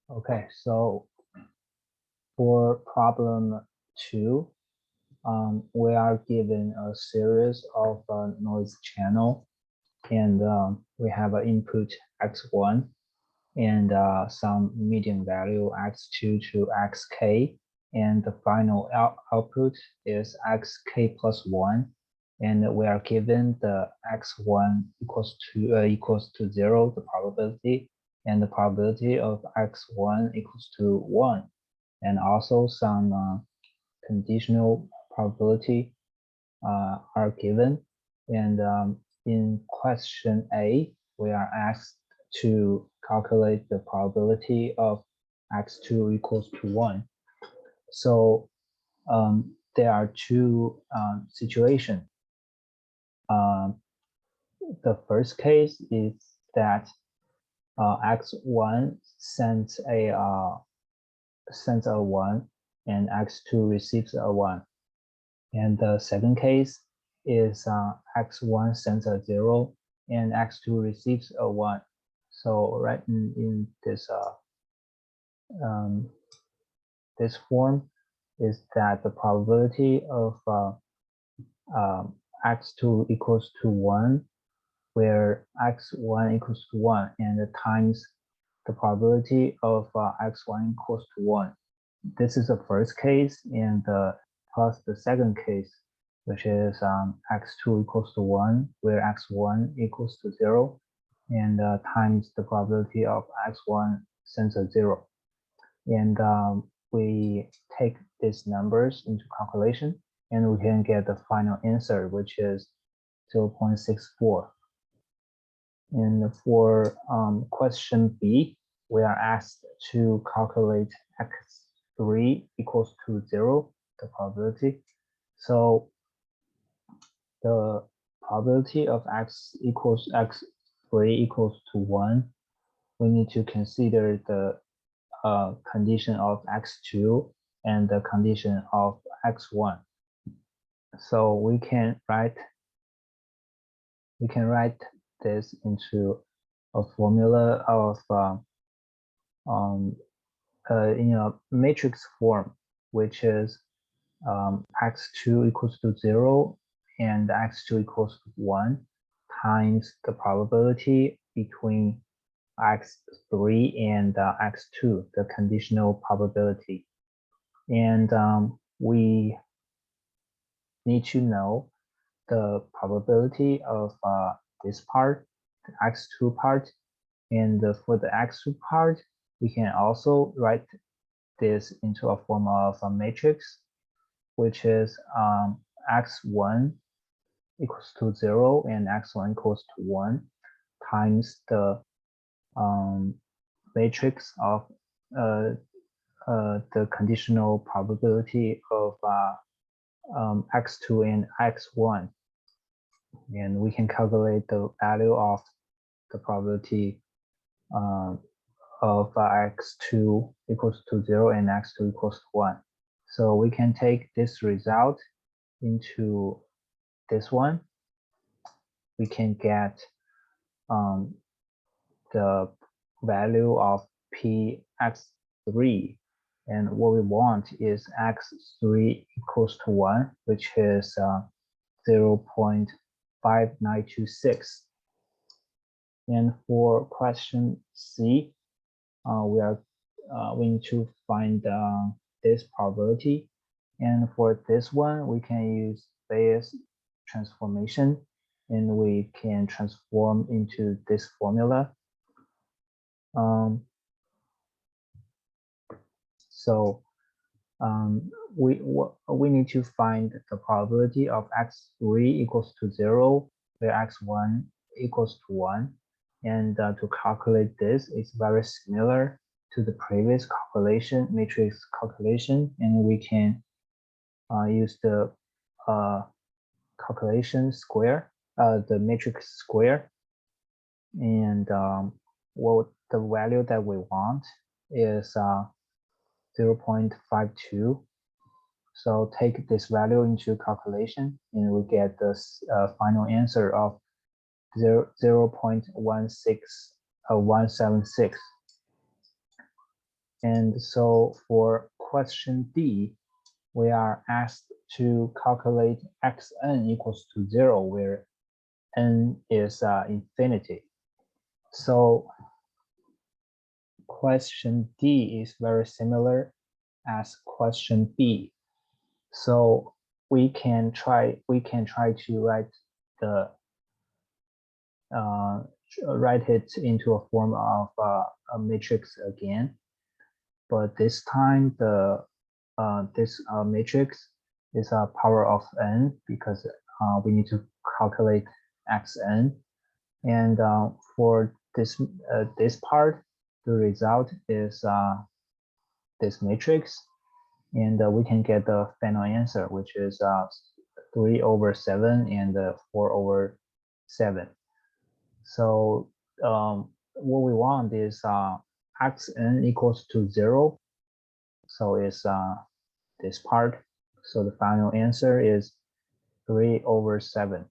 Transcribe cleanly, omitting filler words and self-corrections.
Okay, so for problem 2, we are given a series of noise channel, and we have an input x1 and some median value x2 to xk, and the final output is xk plus 1, and we are given the x1 equals to 0, the probability, and the probability of x1 equals to 1, and also some conditional probability are given. And in question A, we are asked to calculate the probability of x2 equals to 1. So there are two situations. The first case is that x1 sends a 1 and x2 receives a 1. And the second case is x1 sends a 0 and x2 receives a 1. So right in this this form is that the probability of x2 equals to 1, where x1 equals to 1, and times the probability of x1 equals to 1. This is the first case, and plus the second case, which is x2 equals to 1, where x1 equals to 0, and times the probability of x1 sends a 0. And we take these numbers into calculation, and we can get the final answer, which is 0.64. And for question B, we are asked to calculate x3 equals to 0, the probability. So the probability of x3 equals to 1, we need to consider the condition of x2 and the condition of x1. So we can write this into a formula of in a matrix form, which is x2 equals to 0 and x2 equals to 1 times the probability between x3 and x2, the conditional probability. And we need to know the probability of this part, the x2 part, and for the x2 part, we can also write this into a form of a matrix, which is x1 equals to 0 and x1 equals to 1 times the matrix of the conditional probability of x2 and x1. And we can calculate the value of the probability of x2 equals to 0 and x2 equals to 1. So we can take this result into this one. We can get the value of px3, and what we want is x3 equals to 1, which is 0.5926. And for question C, we need to find this probability, and for this one we can use Bayes transformation, and we can transform into this formula. So we need to find the probability of x3 equals to 0, where x1 equals to 1. And to calculate this, it's very similar to the previous calculation, matrix calculation, and we can use the calculation square, the matrix square. And what the value that we want is 0.52. So take this value into calculation, and we get this final answer of 0.176. And so for question D, we are asked to calculate xn equals to 0, where n is infinity. So question D is very similar as question B. So we can try to write it into a form of a matrix again, but this time this matrix is a power of n because we need to calculate xn, and for this part, the result is this matrix, and we can get the final answer, which is 3/7 and 4/7. So what we want is xn equals to 0. So it's this part. So the final answer is 3/7.